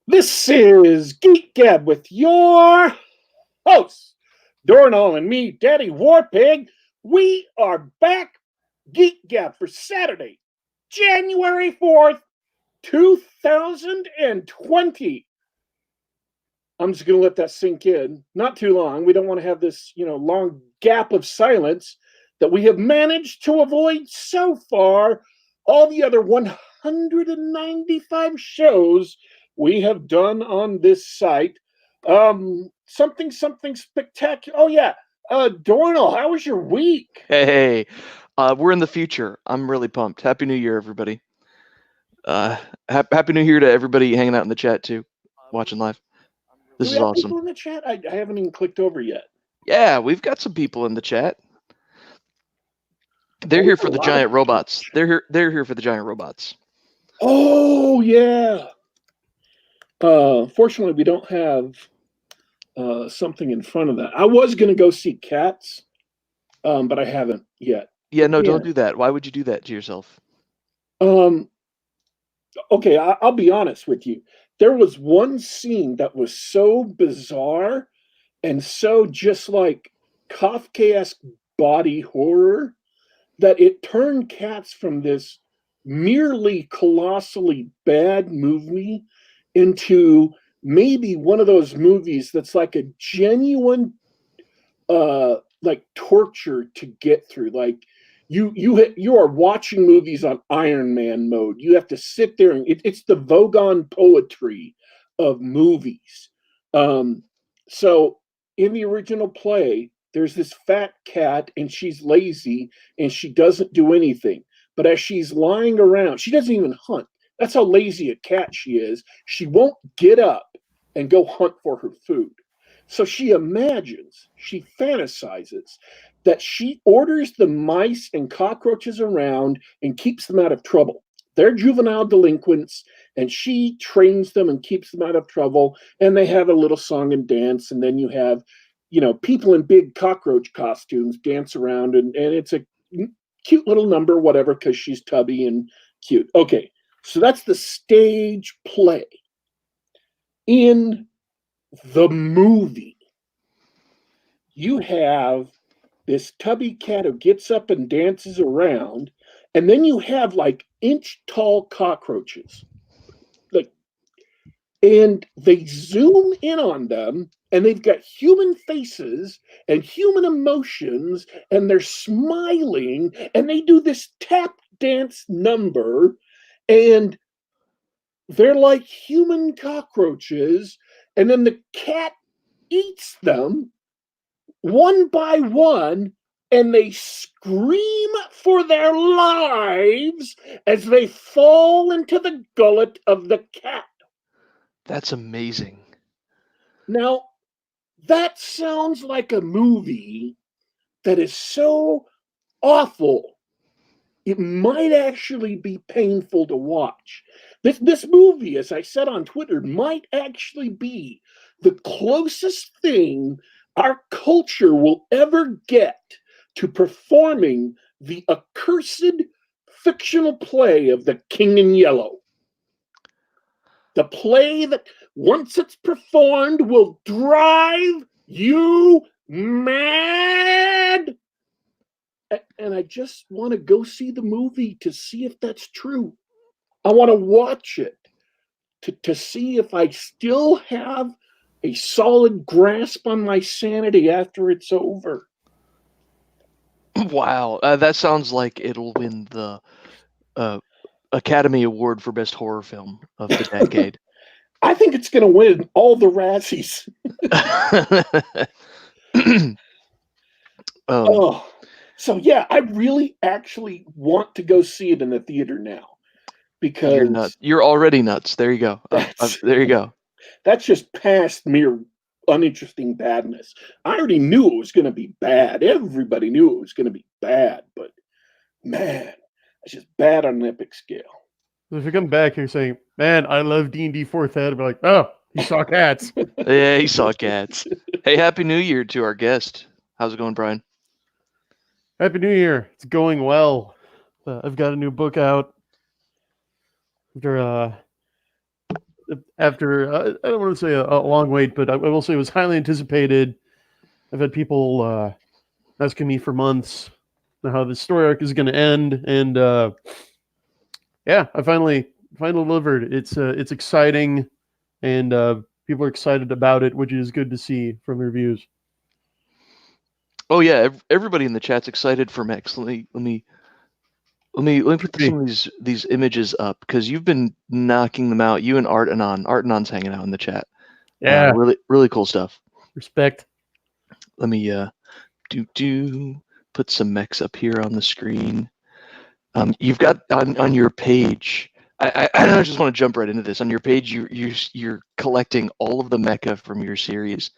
This is Geek Gab with your hosts, Dornall and me, Daddy Warpig. We are back, Geek Gab, for Saturday, January 4th, 2020. I'm just going to let that sink in. Not too long. We don't want to have this, long gap of silence that we have managed to avoid so far. All the other 195 shows we have done on this site. Something spectacular. Oh, yeah. Dornall, how was your week? Hey, we're in the future. I'm really pumped. Happy New Year, everybody. Happy New Year to everybody hanging out in the chat, too, watching live. This Do we is have awesome. people in the chat? I haven't even clicked over yet. Yeah, we've got some people in the chat. They're here for the giant robots. They're here for the giant robots. Oh, yeah. Fortunately, we don't have something in front of that. I was going to go see Cats, but I haven't yet. Yeah, no, don't do that. Why would you do that to yourself? Okay, I'll be honest with you. There was one scene that was so bizarre and so just like Kafkaesque body horror that it turned Cats from this merely colossally bad movie into maybe one of those movies that's like a genuine like torture to get through. Like you are watching movies on Iron Man mode. You have to sit there and it's the Vogon poetry of movies. So in the original play, there's this fat cat and she's lazy and she doesn't do anything. But as she's lying around, she doesn't even hunt. That's how lazy a cat she is. She won't get up and go hunt for her food. So she imagines, she fantasizes that she orders the mice and cockroaches around and keeps them out of trouble. They're juvenile delinquents, and she trains them and keeps them out of trouble. And they have a little song and dance. And then you have, people in big cockroach costumes dance around. And it's a cute little number, whatever, because she's tubby and cute. Okay, so that's the stage play. In the movie, you have this tubby cat who gets up and dances around, and then you have like inch tall cockroaches. And they zoom in on them, and they've got human faces and human emotions, and they're smiling, and they do this tap dance number, and they're like human cockroaches, and then the cat eats them one by one, and they scream for their lives as they fall into the gullet of the cat. That's amazing. Now, that sounds like a movie that is so awful, it might actually be painful to watch. This movie, as I said on Twitter, might actually be the closest thing our culture will ever get to performing the accursed fictional play of The King in Yellow. The play that, once it's performed, will drive you mad. And I just want to go see the movie to see if that's true. I want to watch it to see if I still have a solid grasp on my sanity after it's over. Wow, that sounds like it'll win the Academy Award for Best Horror Film of the decade. I think it's going to win all the Razzies. So yeah, I really actually want to go see it in the theater now because you're nuts. You're already nuts. There you go. There you go. That's just past mere uninteresting badness. I already knew it was going to be bad. Everybody knew it was going to be bad, but man, it's just bad on an epic scale. If you come back here saying, "Man, I love D&D 4th Ed," I'll be like, "Oh, he saw Cats." Yeah, he saw Cats. Hey, Happy New Year to our guest. How's it going, Brian? Happy New Year. It's going well. I've got a new book out. After after I don't want to say a long wait, but I will say it was highly anticipated. I've had people asking me for months how the story arc is going to end, and yeah, I finally delivered. It's exciting, and people are excited about it, which is good to see from the reviews. Oh yeah, everybody in the chat's excited for Mechs. Let me put some of these images up because you've been knocking them out. You and Artanon's hanging out in the chat. Yeah, really cool stuff. Respect. Let me put some Mechs up here on the screen. You've got on your page. I just want to jump right into this. On your page, you're collecting all of the mecha from your series,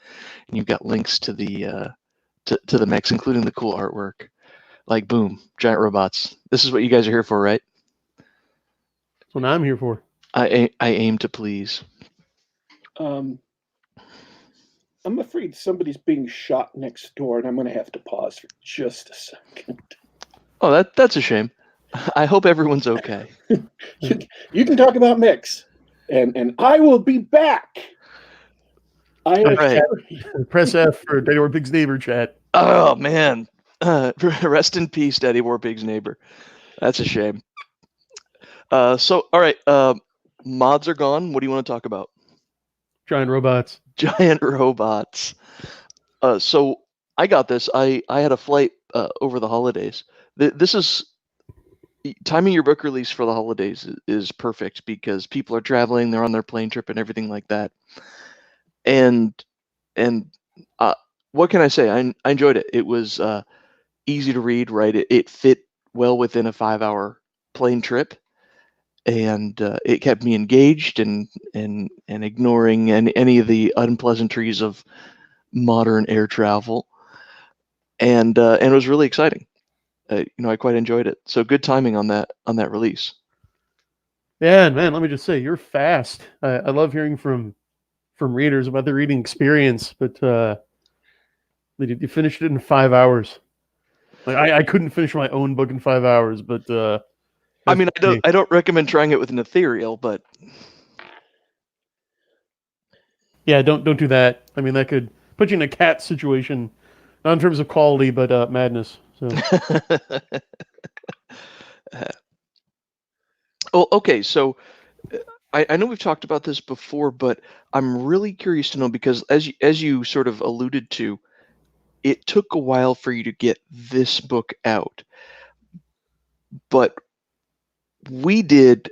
and you've got links to the to the Mechs, including the cool artwork. Like, boom, giant robots. This is what you guys are here for, right? That's what I'm here for. I aim to please. I'm afraid somebody's being shot next door, and I'm going to have to pause for just a second. Oh, that's a shame. I hope everyone's okay. You can talk about Mechs, and I will be back. Right. Press F for Daddy War Pig's neighbor chat. Oh man, rest in peace, Daddy War Pig's neighbor. That's a shame. So all right, mods are gone. What do you want to talk about? Giant robots. Giant robots. So I got this. I had a flight over the holidays. This is timing your book release for the holidays is perfect because people are traveling, they're on their plane trip and everything like that. And what can I say? I enjoyed it. It was easy to read, right? It fit well within a 5-hour plane trip, and it kept me engaged and ignoring any of the unpleasantries of modern air travel, and it was really exciting. I quite enjoyed it. So good timing on that release. Yeah, man. Let me just say, you're fast. I love hearing from readers about their reading experience, but you finished it in 5 hours. Like I couldn't finish my own book in 5 hours, but I mean, I don't recommend trying it with an ethereal, but yeah, don't do that. I mean, that could put you in a cat situation, not in terms of quality, but madness. So. Oh, okay. So I know we've talked about this before, but I'm really curious to know because as you sort of alluded to, it took a while for you to get this book out. But we did,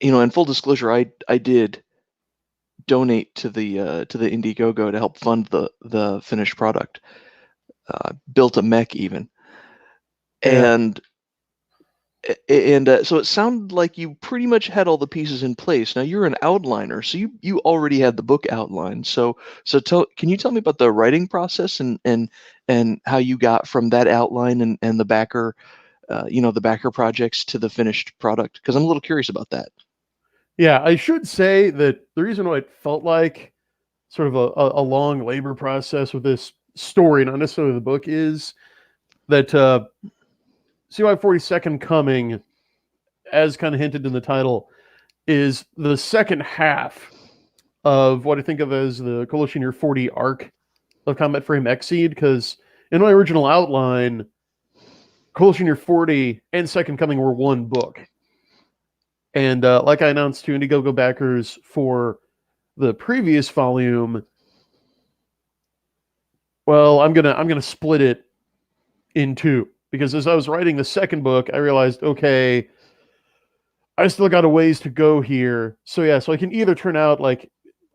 and full disclosure, I did donate to the Indiegogo to help fund the finished product. Built a mech even, Yeah. and so it sounded like you pretty much had all the pieces in place. Now you're an outliner, so you already had the book outlined. So can you tell me about the writing process and how you got from that outline and the backer, the backer projects to the finished product? Because I'm a little curious about that. Yeah, I should say that the reason why it felt like sort of a long labor process with this story, not necessarily the book, is that CY40 Second Coming, as kind of hinted in the title, is the second half of what I think of as the Coalition Year 40 arc of Combat Frame XSeed, because in my original outline, Coalition Year 40 and Second Coming were one book. And like I announced to Indiegogo backers for the previous volume, well, I'm gonna split it in two, because as I was writing the second book, I realized, okay, I still got a ways to go here. So yeah, so I can either turn out like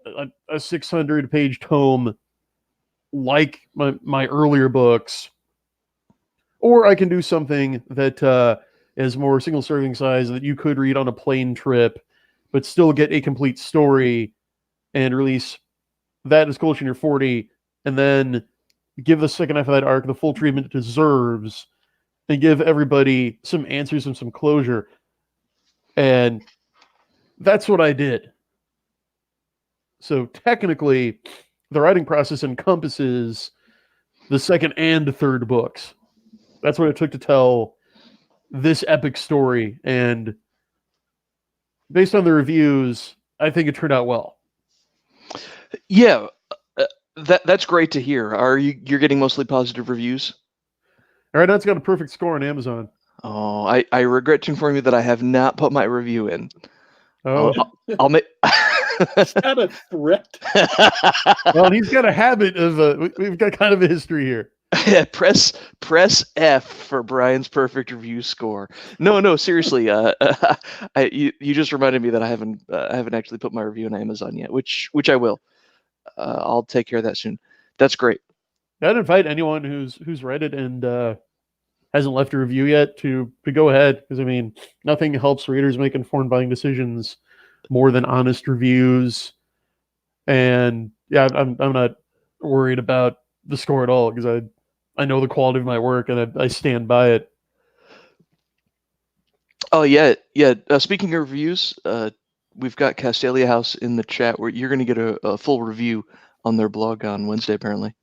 a 600-page tome like my earlier books, or I can do something that is more single serving size that you could read on a plane trip, but still get a complete story and release that as Coalition Year 40, and then give the second half of that arc the full treatment it deserves, and give everybody some answers and some closure. And that's what I did. So technically, the writing process encompasses the second and third books. That's what it took to tell this epic story. And based on the reviews, I think it turned out well. Yeah, that's great to hear. You're getting mostly positive reviews? All right, now it's got a perfect score on Amazon. Oh, I regret to inform you that I have not put my review in. Oh, I'll make. Is that a threat? well, he's got a habit of. We've got kind of a history here. press F for Brian's perfect review score. No, seriously. You just reminded me that I haven't actually put my review on Amazon yet, which I will. I'll take care of that soon. That's great. I'd invite anyone who's read it and hasn't left a review yet to go ahead, because I mean, nothing helps readers make informed buying decisions more than honest reviews. And yeah, I'm not worried about the score at all, because I know the quality of my work and I stand by it. Oh yeah. Speaking of reviews, we've got Castalia House in the chat where you're going to get a full review on their blog on Wednesday, apparently.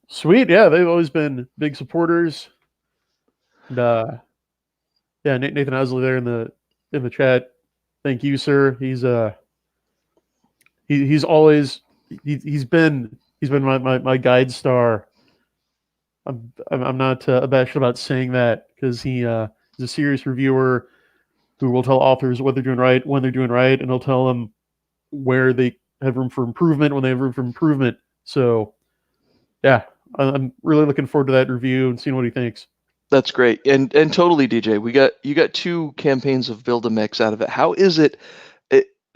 Sweet, yeah, they've always been big supporters. And yeah, Nathan Ousley there in the chat. Thank you, sir. He's always been my guide star. I'm not abashed about saying that, because he's a serious reviewer who will tell authors what they're doing right, when they're doing right, and he'll tell them where they have room for improvement, when they have room for improvement. So yeah, I'm really looking forward to that review and seeing what he thinks. That's great. And totally, DJ, you got 2 campaigns of Build a Mechs out of it. How is it?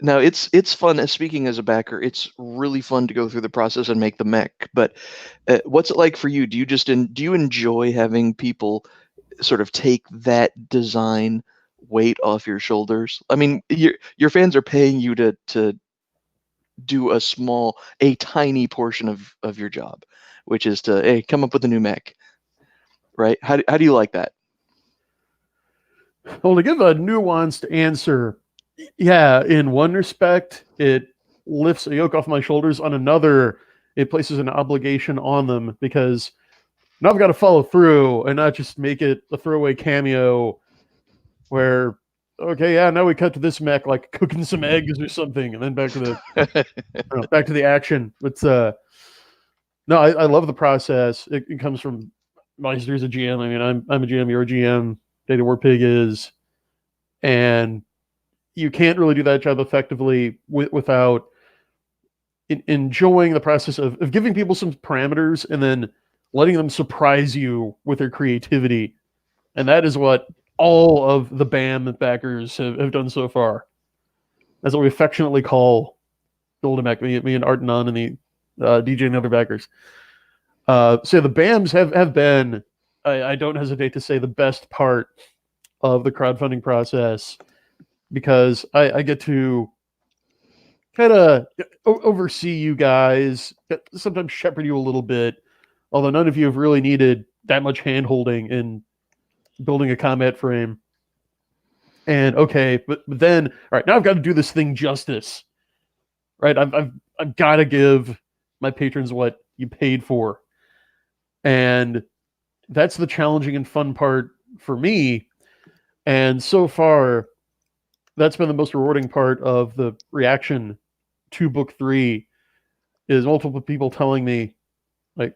Now it's fun. Speaking as a backer, it's really fun to go through the process and make the mech. But what's it like for you? Do you enjoy having people sort of take that design weight off your shoulders? I mean, your fans are paying you to do a tiny portion of your job, which is to come up with a new mech, right? How do you like that? Well, to give a nuanced answer, yeah, in one respect, it lifts a yoke off my shoulders. On another, it places an obligation on them, because now I've got to follow through and not just make it a throwaway cameo where, okay, yeah, now we cut to this mech like cooking some eggs or something, and then back to the action. But no, I love the process. It comes from my history as a GM. I mean, I'm a GM, you're a GM, Data War Pig is, and you can't really do that job effectively without enjoying the process of giving people some parameters and then letting them surprise you with their creativity. And that is what all of the BAM backers have done so far. That's what we affectionately call Build a Mech, me and Art and Nun and the DJ and the other backers. So the BAMs have been, I don't hesitate to say, the best part of the crowdfunding process, because I get to kind of oversee you guys, sometimes shepherd you a little bit, although none of you have really needed that much hand-holding in building a combat frame. And okay, but then, all right, now I've got to do this thing justice, right? I've got to give my patrons what you paid for. And that's the challenging and fun part for me. And so far, that's been the most rewarding part of the reaction to book 3, is multiple people telling me, like,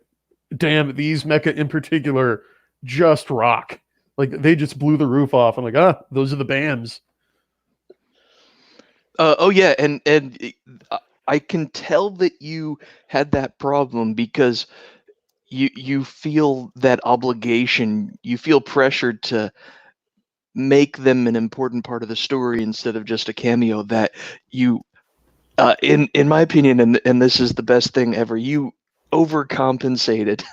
damn, these mecha in particular just rock. Like, they just blew the roof off. I'm like, those are the BAMs. Oh yeah, and I can tell that you had that problem because you feel that obligation, you feel pressured to make them an important part of the story instead of just a cameo that you, in my opinion, and this is the best thing ever, you overcompensated,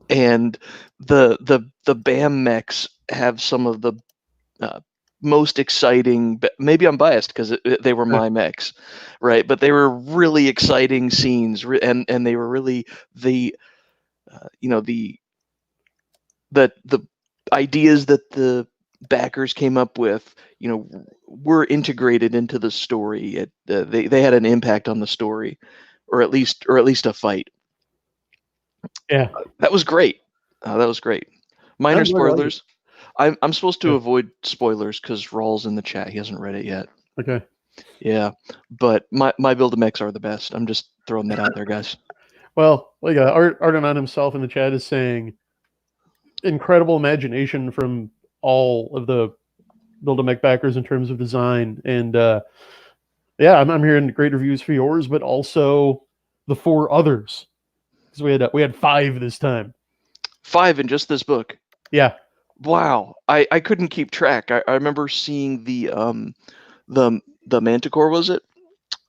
and the BAM mechs have some of the most exciting, maybe I'm biased because they were my mechs, right? But they were really exciting scenes, and they were really the ideas that the backers came up with, were integrated into the story. They had an impact on the story, or at least a fight. Yeah, that was great. That was great. Minor spoilers. Like I'm supposed to avoid spoilers because Rawl's in the chat. He hasn't read it yet. okay. Yeah, but my build of mechs are the best. I'm just throwing that out there, guys. Well, like Ardenon himself in the chat is saying, incredible imagination from all of the Build-A-Mech backers in terms of design. And yeah, I'm hearing great reviews for yours, but also the 4 others. Because we had 5 this time. 5 in just this book. Yeah. Wow. I couldn't keep track. I remember seeing the Manticore, was it?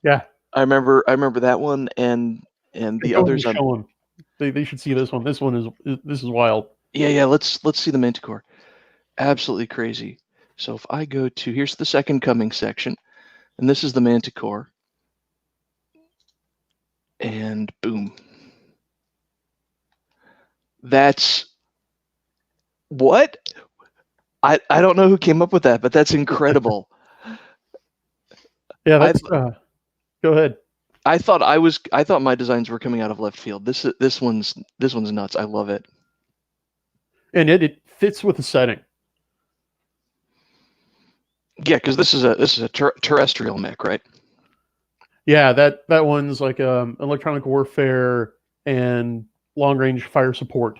Yeah. I remember that one and the others. Show them. They should see this one. This is wild. Yeah. Let's see the Manticore. Absolutely crazy. So if I go to, here's the Second Coming section, and this is the Manticore, and boom. That's what? I don't know who came up with that, but that's incredible. Yeah, that's go ahead. I thought my designs were coming out of left field. This one's nuts. I love it. And it fits with the setting. Yeah, because this is a terrestrial mech, right? Yeah, that one's like electronic warfare and long range fire support.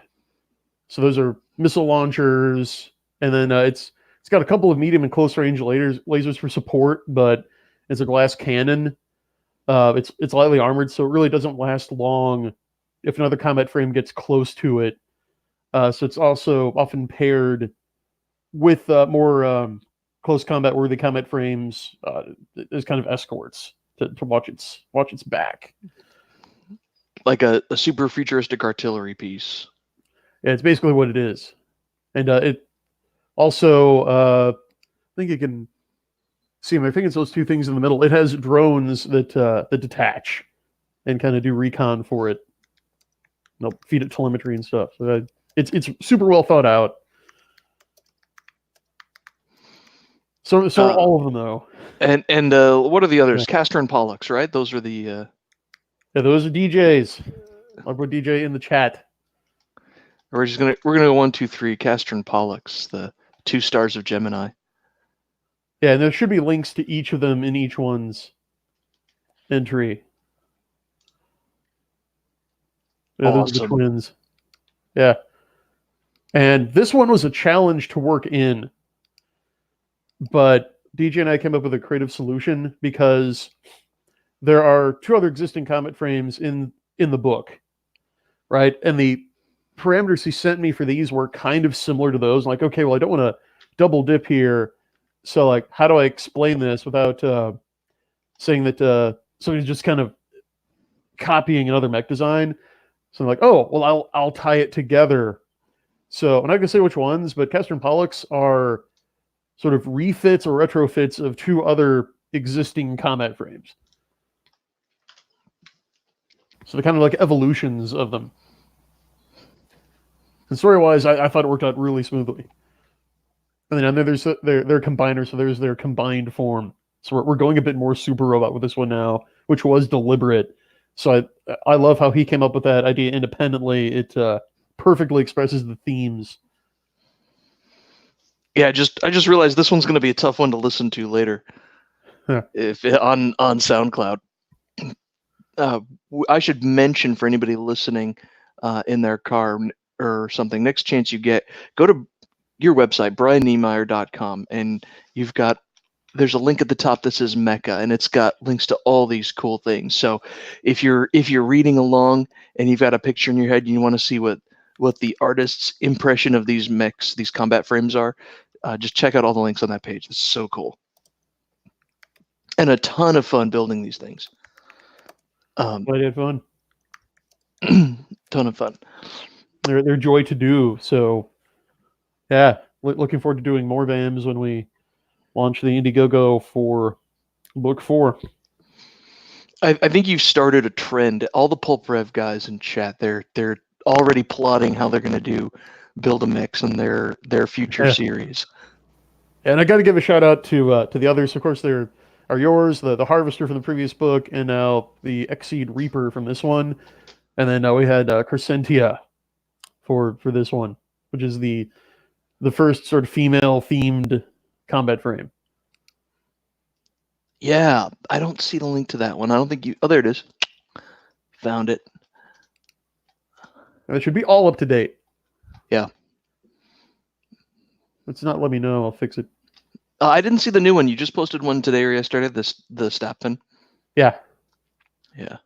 So those are missile launchers, and then it's got a couple of medium and close range lasers for support, but it's a glass cannon. It's lightly armored, so it really doesn't last long if another combat frame gets close to it. So it's also often paired with more close combat worthy combat frames as kind of escorts to watch its back. Like a super futuristic artillery piece. Yeah, it's basically what it is. And it also, I think you can see them. I think it's those 2 things in the middle. It has drones that detach and kind of do recon for it. They'll feed it telemetry and stuff. So it's super well thought out. So all of them though. And what are the others? Yeah. Castor and Pollux, right? Those are the. Yeah, those are DJs. I'll put DJ in the chat. We're gonna go 1, 2, 3. Castor and Pollux, the 2 stars of Gemini. Yeah, and there should be links to each of them in each one's entry. Yeah, awesome. Those are the twins. Yeah. And this one was a challenge to work in. But DJ and I came up with a creative solution because there are 2 other existing Comet frames in the book. Right? And the parameters he sent me for these were kind of similar to those. I'm like, okay, well, I don't want to double dip here. So, like, how do I explain this without saying that somebody's just kind of copying another mech design? So I'm like, oh, well, I'll tie it together. So I'm not going to say which ones, but Castor and Pollux are sort of refits or retrofits of 2 other existing combat frames. So they're kind of like evolutions of them. And story-wise, I thought it worked out really smoothly. And then there's their combiner, so there's their combined form. So we're going a bit more super robot with this one now, which was deliberate. So I love how he came up with that idea independently. It perfectly expresses the themes. Yeah, I just realized this one's going to be a tough one to listen to later. Huh. If on SoundCloud. I should mention for anybody listening in their car or something, next chance you get, go to your website, brianniemeier.com, and there's a link at the top that says Mecha, and it's got links to all these cool things. So if you're reading along and you've got a picture in your head and you want to see what the artist's impression of these mechs, these combat frames are, just check out all the links on that page. It's so cool. And a ton of fun building these things. I had fun. Ton of fun. They're joy to do. So, yeah, looking forward to doing more VAMs when we launch the Indiegogo for book 4. I think you've started a trend. All the Pulp Rev guys in chat, they're already plotting how they're going to build a mix in their future series. And I got to give a shout out to the others. Of course, there are yours, the Harvester from the previous book, and now the XSeed Reaper from this one. And then we had Crescentia for this one, which is the first sort of female themed combat frame. Yeah, I don't see the link to that one. I don't think you. Oh, there it is. Found it. And it should be all up to date. Yeah. It's not. Let me know. I'll fix it. I didn't see the new one. You just posted one today or yesterday. The Stefan. Yeah. Yeah.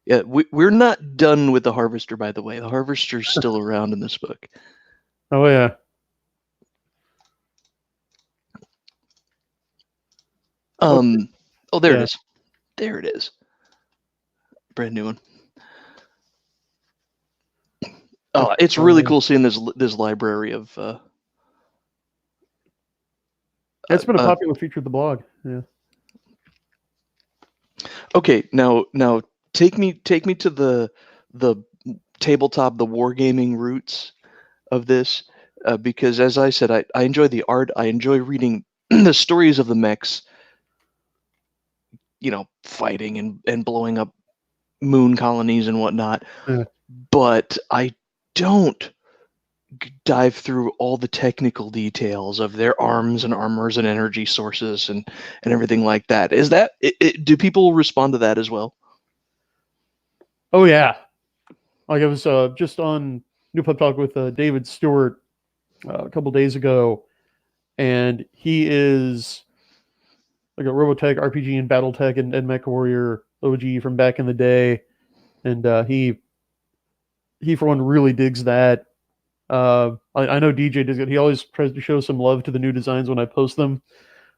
Yeah. We're not done with the Harvester, by the way. The Harvester's still around in this book. Oh yeah. Oh, there it Yeah. is. There it is. Brand new one. Oh, it's really cool seeing this library of. It's been a popular feature of the blog. Yeah. Okay, now take me to the tabletop, the wargaming roots of this, because as I said, I enjoy the art. I enjoy reading the stories of the mechs, fighting and blowing up moon colonies and whatnot. Yeah. But I don't dive through all the technical details of their arms and armors and energy sources and everything like that. Is that do people respond to that as well? Oh yeah. Like I was just on New Pub Talk with David Stewart a couple days ago, and he is like a Robotech RPG and BattleTech and Mech Warrior OG from back in the day, and he for one really digs that. I know DJ does it. He always tries to show some love to the new designs when I post them.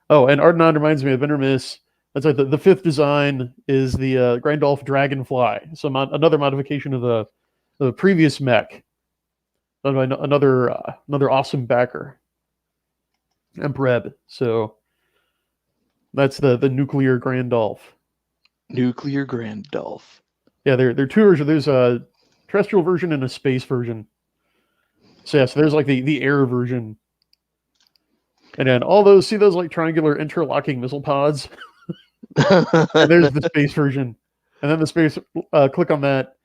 Oh, and Ardenon reminds me of Intermiss. That's like the fifth design is the GranDolf Dragonfly. So another modification of the previous mech. Done by another awesome backer, Empreb. So that's the Nuclear GranDolf. Nuclear GranDolf. Yeah, there are two versions. There's a terrestrial version and a space version. So yeah, so there's like the air version. And then all those, see those like triangular interlocking missile pods? And there's the space version. And then the space, click on that.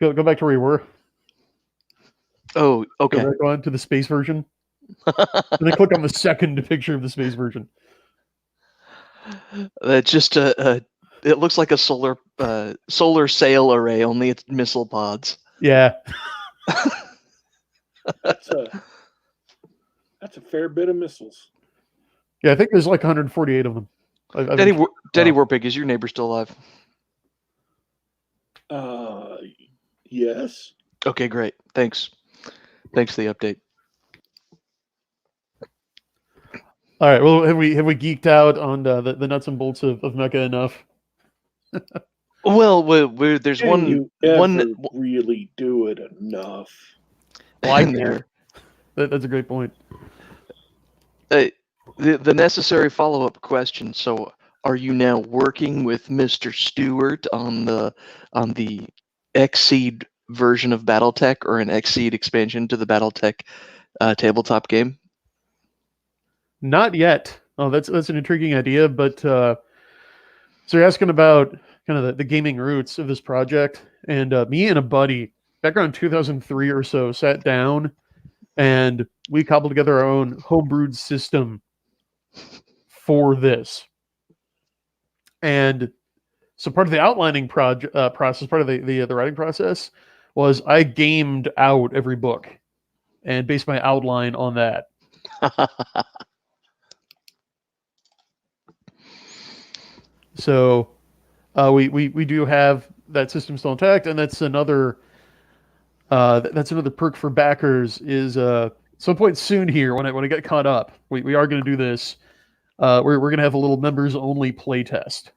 Go back to where you were. Oh, okay. Go back on to the space version. And then click on the second picture of the space version. That's just it looks like a solar sail array, only it's missile pods. Yeah. That's a fair bit of missiles. Yeah, I think there's like 148 of them. Daddy Warpig, is your neighbor still alive? Yes. Okay, great. Thanks for the update. All right. Well, have we geeked out on the nuts and bolts of Mecha enough? Well, there's Can you ever really do it enough? Like there. That's a great point. The necessary follow-up question. So, are you now working with Mr. Stewart on the XSeed version of BattleTech or an XSeed expansion to the BattleTech tabletop game? Not yet. Oh, that's an intriguing idea. But so you're asking about kind of the gaming roots of this project, and me and a buddy back around 2003 or so sat down and we cobbled together our own homebrewed system for this. And so part of the outlining process, part of the writing process, was I gamed out every book and based my outline on that. So we do have that system still intact, and that's another perk for backers. Is some point soon here when I get caught up, we are going to do this. We're going to have a little members only playtest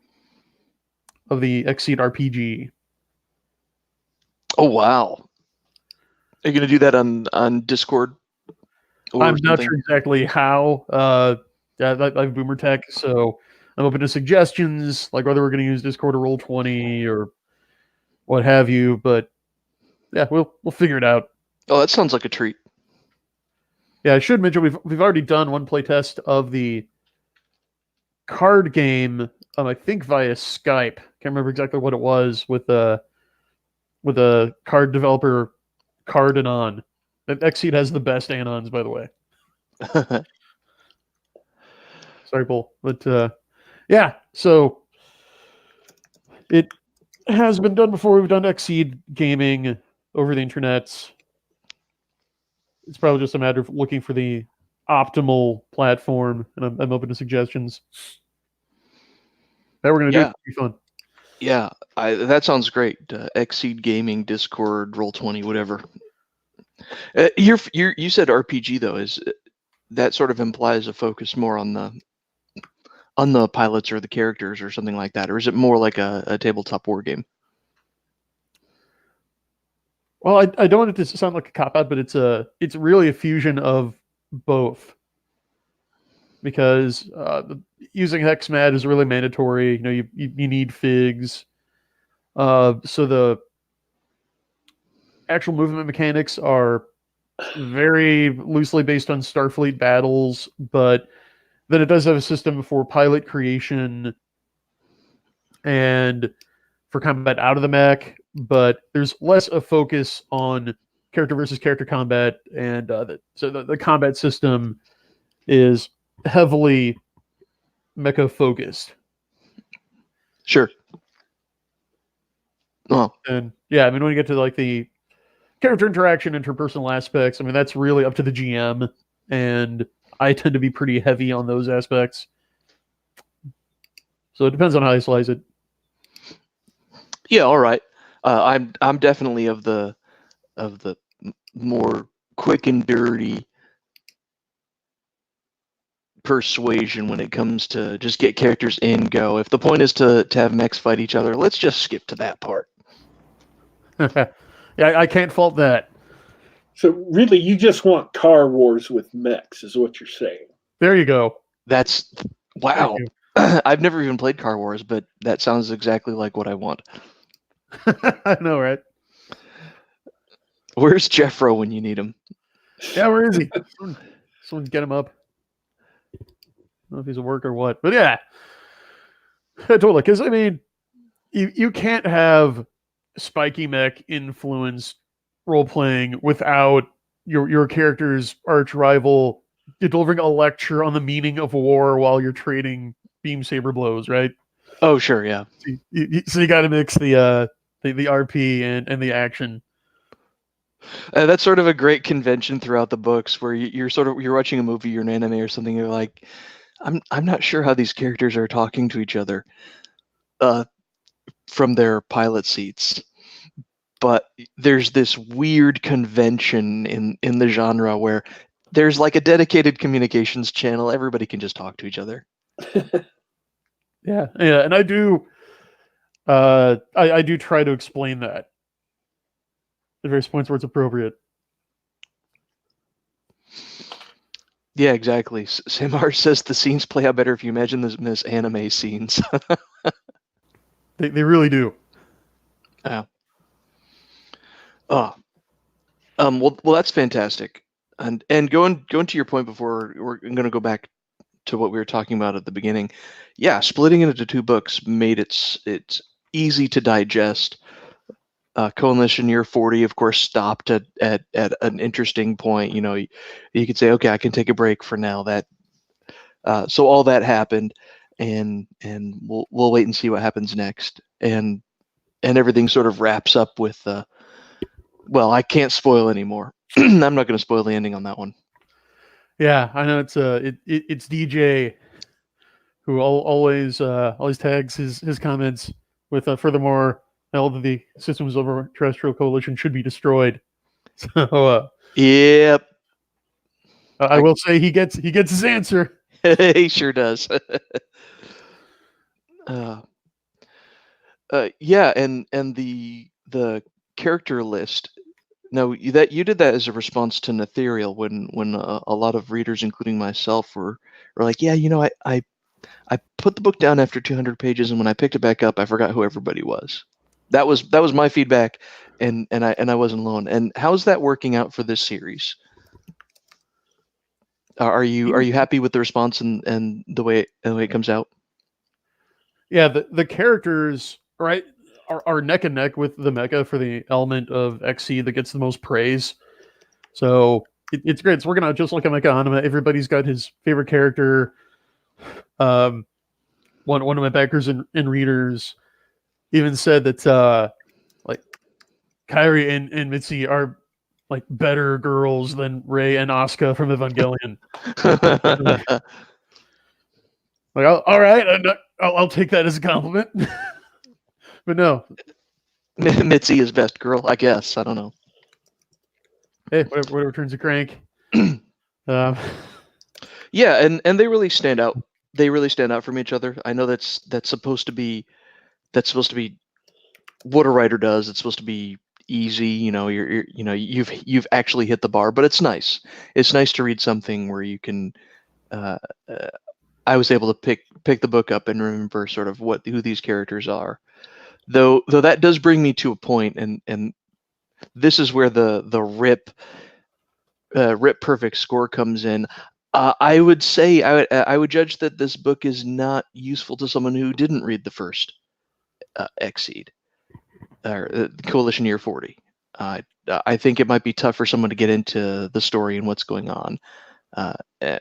of the XSeed RPG. Oh wow! Are you going to do that on Discord? I'm not sure exactly how. I have Boomer Tech, so I'm open to suggestions, like whether we're going to use Discord or Roll20 or what have you. But yeah, we'll figure it out. Oh, that sounds like a treat. Yeah, I should mention we've already done one playtest of the card game. I think via Skype. Can't remember exactly what it was with a card developer, Cardanon. XSeed has the best anons, by the way. Sorry, Bull. But Yeah, so it has been done before. We've done XSeed gaming over the internet. It's probably just a matter of looking for the optimal platform, and I'm open to suggestions. That we're going to do. Yeah, It's be fun. yeah, that sounds great. XSeed Gaming, Discord, Roll20, whatever. You said RPG though. Is that sort of implies a focus more on the pilots or the characters or something like that, or is it more like a tabletop war game? Well, I don't want it to sound like a cop out, but it's really a fusion of both. Because using HexMat is really mandatory. You know, you need figs. So the actual movement mechanics are very loosely based on Starfleet battles, but then it does have a system for pilot creation and for combat out of the mech, but there's less a focus on character versus character combat, and so the combat system is heavily mecha focused. Sure. Oh, And yeah, I mean, when you get to like the character interaction, interpersonal aspects, I mean, that's really up to the GM, and I tend to be pretty heavy on those aspects. So it depends on how you slice it. yeah, all right. I'm definitely of the more quick and dirty persuasion when it comes to just get characters in, go. If the point is to have mechs fight each other, let's just skip to that part. Yeah, I can't fault that. So really, you just want car wars with mechs, is what you're saying. There you go. That's wow. Thank you. I've never even played Car Wars, but that sounds exactly like what I want. I know, right? Where's Jeffro when you need him? Yeah, where is he? Someone get him up. I don't know if he's at work or what, but yeah, totally. Because I mean, you can't have spiky mech influenced role playing without your character's arch rival delivering a lecture on the meaning of war while you're trading beam saber blows, right? Oh, sure, yeah. So you got to mix the RP and the action. That's sort of a great convention throughout the books, where you're watching a movie or an anime or something. You're like, I'm not sure how these characters are talking to each other, from their pilot seats. But there's this weird convention in the genre where there's like a dedicated communications channel. Everybody can just talk to each other. Yeah, and I do. I do try to explain that at various points where it's appropriate. Yeah, exactly. Samar says the scenes play out better if you imagine them as anime scenes. They really do. Yeah. Oh. Well, that's fantastic. And going to your point before, we're going to go back to what we were talking about at the beginning. Yeah, splitting it into two books made it's easy to digest. Coalition Year 40, of course, stopped at an interesting point. You know, you could say, okay, I can take a break for now. So all that happened, and we'll wait and see what happens next. And everything sort of wraps up with, well, I can't spoil anymore. I'm not going to spoil the ending on that one. Yeah, I know it's DJ who always tags his comments with furthermore, all of the systems of a terrestrial coalition should be destroyed. So Yep. I will say he gets his answer. He sure does. Yeah, and the character list. Now you did that as a response to Netherial when a lot of readers, including myself, were like, yeah, you know, I put the book down after 200 pages, and when I picked it back up, I forgot who everybody was. That was my feedback, and I wasn't alone. And how's that working out for this series? Are you happy with the response and the way it comes out? Yeah, the characters right are neck and neck with the mecha for the element of XC that gets the most praise. So it's great. It's working out just like a mecha anime. Everybody's got his favorite character. one of my backers and readers even said that like Kairi and Mitzi are like better girls than Rey and Asuka from Evangelion. Like, all right, I'll take that as a compliment. But no, Mitzi is best girl, I guess. I don't know. hey, whatever turns a crank. Yeah, and they really stand out. They really stand out from each other. I know that's supposed to be what a writer does. It's supposed to be easy. You've actually hit the bar, but it's nice. It's nice to read something where you can. I was able to pick the book up and remember sort of who these characters are. Though that does bring me to a point, and this is where the rip perfect score comes in. I would say I would judge that this book is not useful to someone who didn't read the first XSeed or Coalition Year 40. I think it might be tough for someone to get into the story and what's going on,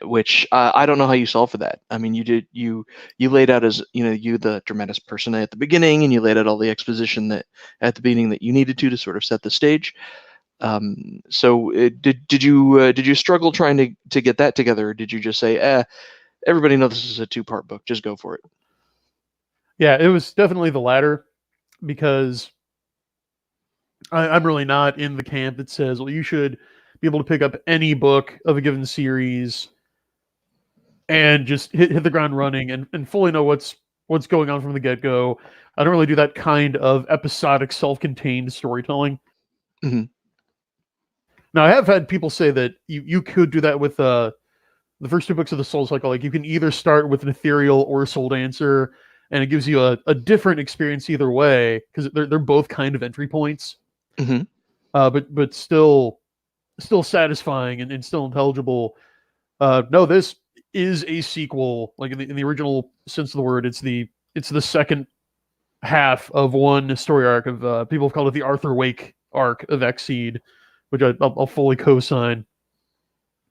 which I don't know how you solve for that. I mean, you laid out as you the dramatis personae at the beginning, and you laid out all the exposition that at the beginning that you needed to sort of set the stage. So did you struggle trying to get that together, or did you just say, everybody knows this is a 2-part book, just go for it? Yeah, it was definitely the latter, because I'm really not in the camp that says, well, you should be able to pick up any book of a given series and just hit the ground running and fully know what's going on from the get-go. I don't really do that kind of episodic, self-contained storytelling. Mm-hmm. Now, I have had people say that you could do that with the first 2 books of the Soul Cycle. Like, you can either start with an Ethereal or a Soul Dancer, and it gives you a different experience either way, because they're both kind of entry points. Mm-hmm. But still satisfying and still intelligible. No, this is a sequel. Like in the original sense of the word, it's the second half of one story arc of people have called it the Arthur Wake arc of XSeed, which I'll fully co-sign.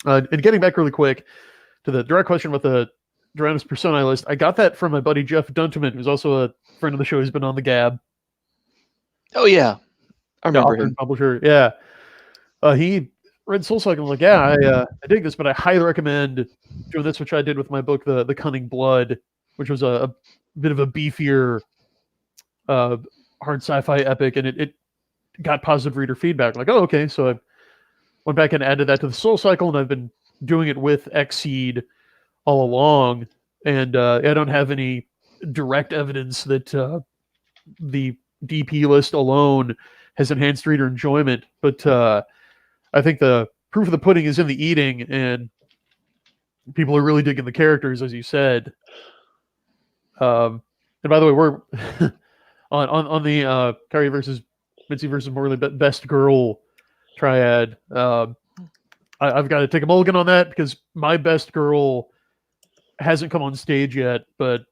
And getting back really quick to the direct question about the Dramatis Personae list, I got that from my buddy Jeff Dunteman, who's also a friend of the show. He's been on the Gab. Oh yeah, I remember him. Publisher, yeah. He read Soul Cycle and was like, yeah, I dig this, but I highly recommend doing this, which I did with my book, The Cunning Blood, which was a bit of a beefier, hard sci-fi epic, and it got positive reader feedback. Like, oh, okay. So I went back and added that to the Soul Cycle, and I've been doing it with XSeed all along. And I don't have any direct evidence that the DP list alone has enhanced reader enjoyment, but I think the proof of the pudding is in the eating, and people are really digging the characters, as you said. And by the way, we're on the Kairi versus Mitzi versus Morley best girl triad. I've got to take a mulligan on that, because my best girl hasn't come on stage yet, but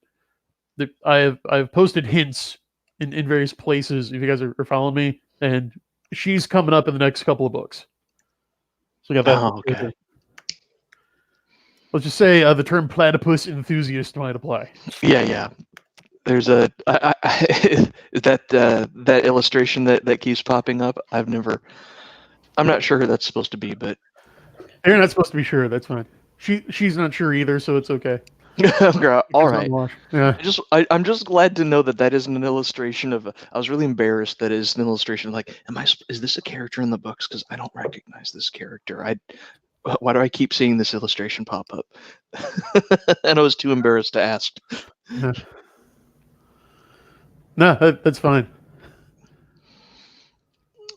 I've posted hints in various places, if you guys are following me, and she's coming up in the next couple of books. So we got that. Oh, okay. Let's just say the term platypus enthusiast might apply. Yeah. There's that illustration that keeps popping up. I'm not sure who that's supposed to be, but You're not supposed to be sure. That's fine. She's not sure either, so it's okay. All right. Yeah. I'm just glad to know that isn't an illustration of. I was really embarrassed that is an illustration. Like, is this a character in the books? Because I don't recognize this character. Why do I keep seeing this illustration pop up? And I was too embarrassed to ask. No, that's fine.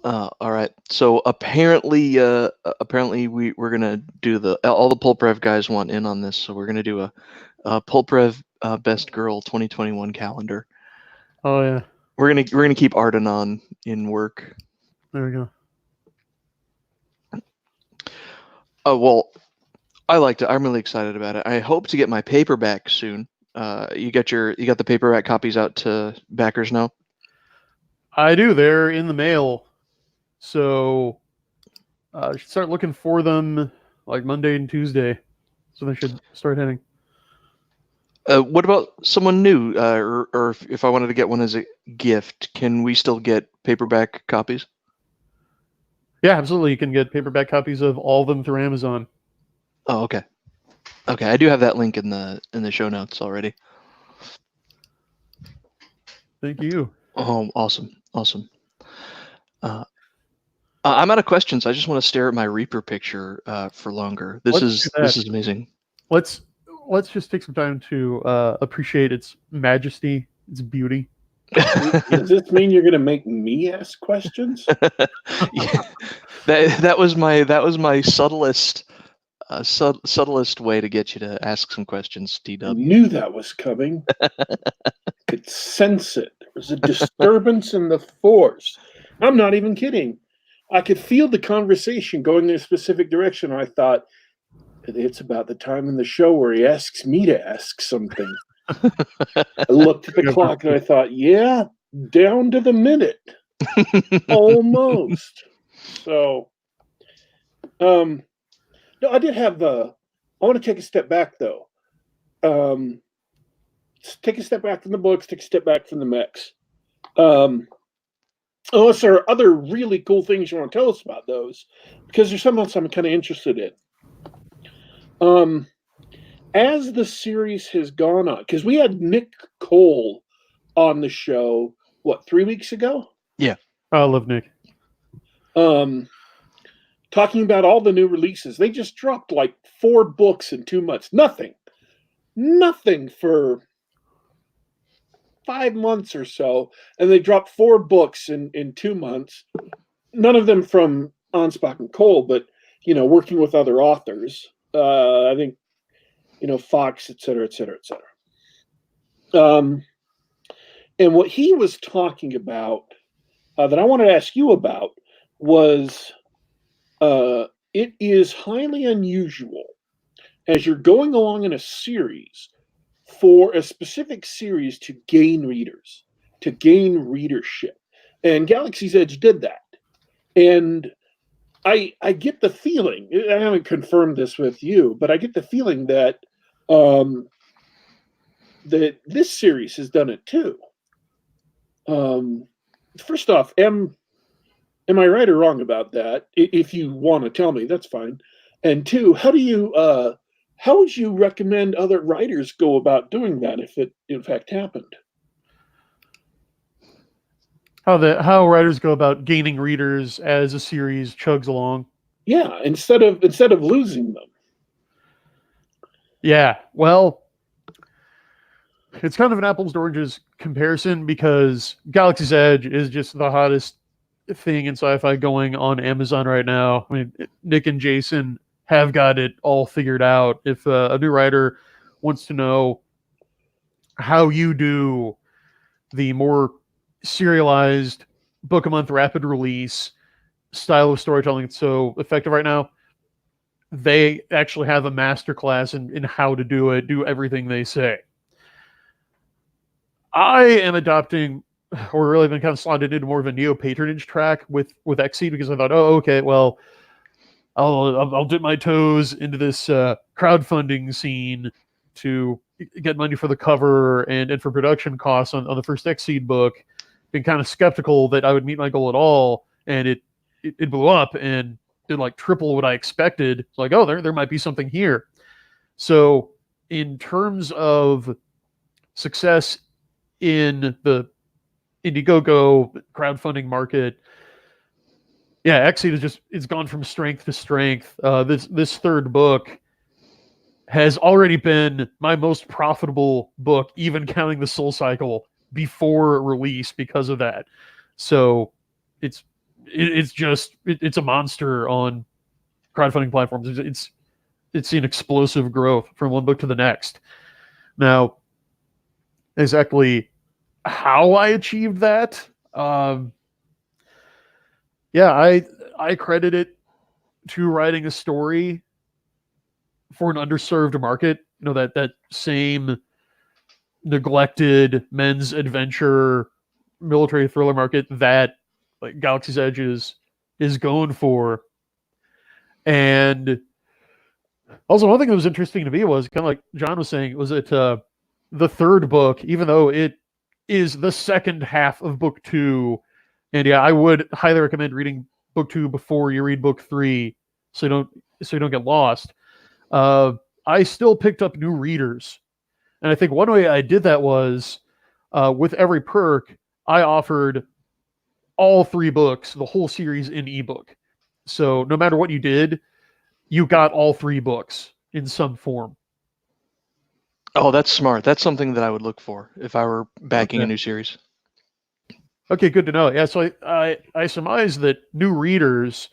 All right. So apparently we're gonna do all the Pulprev guys want in on this. So we're gonna do a Pulprev Best Girl 2021 calendar. Oh yeah. We're gonna keep Arden on in work. There we go. Oh well, I liked it. I'm really excited about it. I hope to get my paperback soon. You got the paperback copies out to backers now? I do. They're in the mail. So I should start looking for them like Monday and Tuesday. So they should start hitting. What about someone new, or if I wanted to get one as a gift, can we still get paperback copies? Yeah, absolutely. You can get paperback copies of all of them through Amazon. Oh, okay. Okay, I do have that link in the show notes already. Thank you. Oh, awesome. I'm out of questions. I just want to stare at my Reaper picture for longer. This is amazing. Let's just take some time to appreciate its majesty, its beauty. Does this mean you're going to make me ask questions? Yeah, that was my subtlest way to get you to ask some questions, I DW. knew that was coming. Could sense it. There was a disturbance in the force. I'm not even kidding. I could feel the conversation going in a specific direction. I thought, it's about the time in the show where he asks me to ask something. I looked at the clock and I thought, yeah, down to the minute. Almost. So, no, I did have I want to take a step back, though. Take a step back from the books, take a step back from the mechs. Unless there are other really cool things you want to tell us about those, because there's something else I'm kind of interested in. As the series has gone on, because we had Nick Cole on the show, 3 weeks ago? Yeah. I love Nick. Talking about all the new releases. They just dropped like 4 books in 2 months. Nothing for 5 months or so. And they dropped 4 books in 2 months. None of them from Onspach and Cole, but, working with other authors. I think, Fox, et cetera, et cetera, et cetera. And what he was talking about that I wanted to ask you about was it is highly unusual as you're going along in a series for a specific series to gain readers, to gain readership. And Galaxy's Edge did that. And I get the feeling, I haven't confirmed this with you, but I get the feeling that that this series has done it too. First off, am I right or wrong about that? If you want to tell me, that's fine. And 2, how would you recommend other writers go about doing that if it in fact happened? How writers go about gaining readers as a series chugs along. Yeah, instead of losing them. Yeah, well, it's kind of an apples to oranges comparison because Galaxy's Edge is just the hottest thing in sci-fi going on Amazon right now. I mean, Nick and Jason have got it all figured out. If a new writer wants to know how you do the more serialized book a month rapid release style of storytelling that's so effective right now, they actually have a masterclass in how to do it, do everything they say. I am adopting, or really been kind of slotted into more of a neo-patronage track with XSeed because I thought, oh, okay, well, I'll dip my toes into this crowdfunding scene to get money for the cover and for production costs on the first XSeed book. Been kind of skeptical that I would meet my goal at all, and it blew up and did like triple what I expected. It's like, oh, there might be something here. So in terms of success in the Indiegogo crowdfunding market, yeah, XSeed it's gone from strength to strength. This third book has already been my most profitable book, even counting the Soul Cycle before release because of that. So it's a monster on crowdfunding platforms. It's seen explosive growth from one book to the next. Now, exactly how I achieved that, I credit it to writing a story for an underserved market. That same neglected men's adventure military thriller market that like Galaxy's Edge is going for. And also one thing that was interesting to me was kind of like John was saying, was that the third book, even though it is the second half of book 2, and yeah, I would highly recommend reading book 2 before you read book 3, so you don't get lost. I still picked up new readers, and I think one way I did that was with every perk I offered all 3 books, the whole series in ebook. So no matter what you did, you got all 3 books in some form. Oh, that's smart. That's something that I would look for if I were backing a new series. Okay, good to know. Yeah, so I surmise that new readers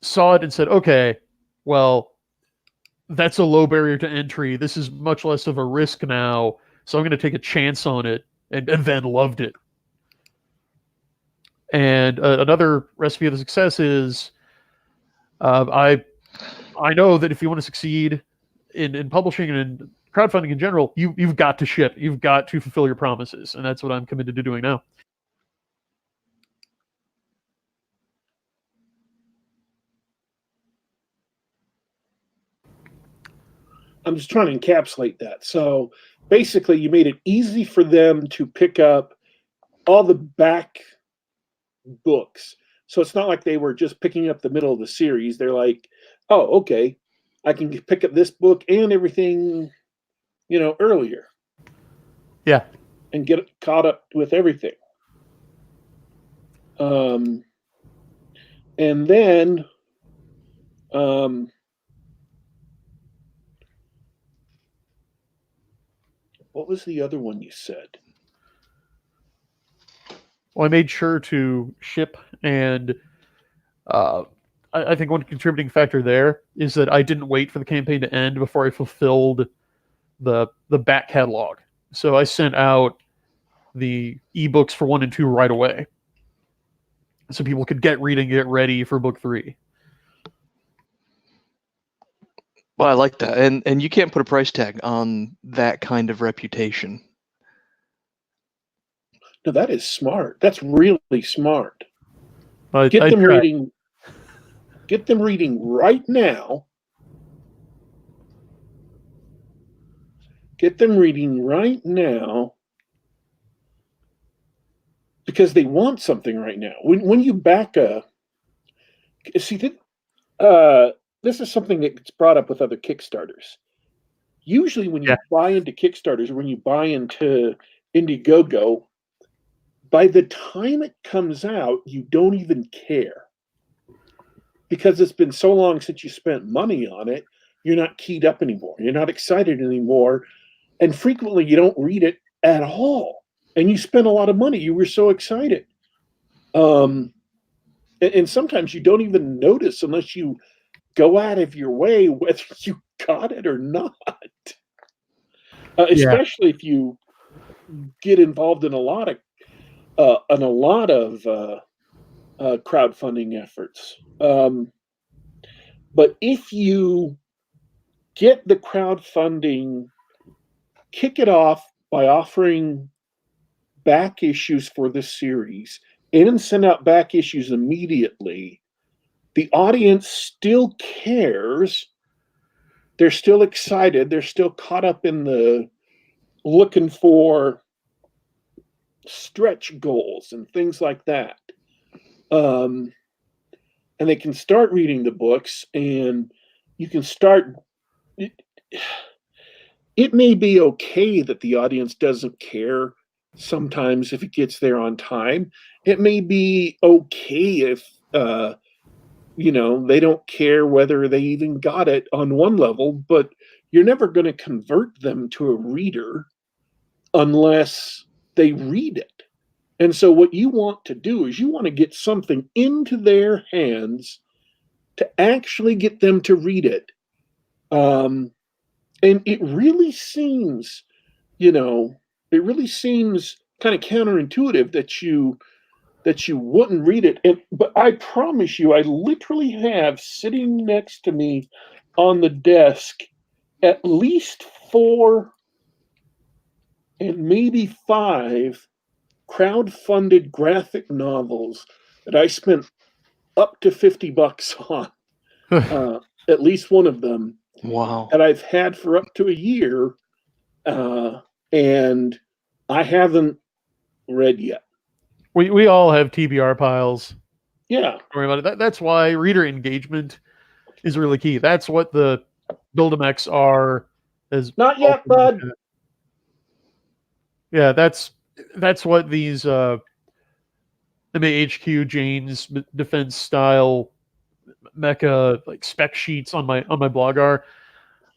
saw it and said, okay, well, that's a low barrier to entry. This is much less of a risk now, so I'm going to take a chance on it, and then loved it. And another recipe of the success is I know that if you want to succeed in publishing and in crowdfunding in general, you've got to ship. You've got to fulfill your promises, and that's what I'm committed to doing now. I'm just trying to encapsulate that. So basically, you made it easy for them to pick up all the back books. So it's not like they were just picking up the middle of the series. They're like, oh, okay, I can pick up this book and everything, earlier. Yeah. And get caught up with everything. And then what was the other one you said? Well, I made sure to ship, and I think one contributing factor there is that I didn't wait for the campaign to end before I fulfilled the back catalog. So I sent out the ebooks for 1 and 2 right away, so people could get ready for book 3. Well, I like that, and you can't put a price tag on that kind of reputation. No, that is smart. That's really smart. Get them reading. Get them reading right now. Get them reading right now because they want something right now. When you back a, see, this is something that gets brought up with other Kickstarters. Usually, when you buy into Kickstarters, or when you buy into Indiegogo, by the time it comes out, you don't even care. Because it's been so long since you spent money on it, you're not keyed up anymore. You're not excited anymore. And frequently, you don't read it at all. And you spent a lot of money. You were so excited. And sometimes you don't even notice unless you go out of your way whether you got it or not. Especially if you get involved in a lot of crowdfunding efforts. But if you get the crowdfunding, kick it off by offering back issues for the series and send out back issues immediately, the audience still cares. They're still excited. They're still caught up in the looking for stretch goals and things like that. And they can start reading the books, and you can start. It may be okay that the audience doesn't care sometimes if it gets there on time. It may be okay if they don't care whether they even got it on one level, but you're never going to convert them to a reader unless they read it. And so what you want to do is you want to get something into their hands to actually get them to read it. And it really seems, kind of counterintuitive that you wouldn't read it. But I promise you, I literally have sitting next to me on the desk at least 4 and maybe 5 crowd-funded graphic novels that I spent up to $50 on. At least one of them. Wow. That I've had for up to a year. And and I haven't read yet. We all have TBR piles. Yeah. Don't worry about it. That's why reader engagement is really key. That's what the Build-A-Mechs are. As Not yet, bud. Yeah, that's what these MAHQ Jane's defense style mecha like spec sheets on my blog are.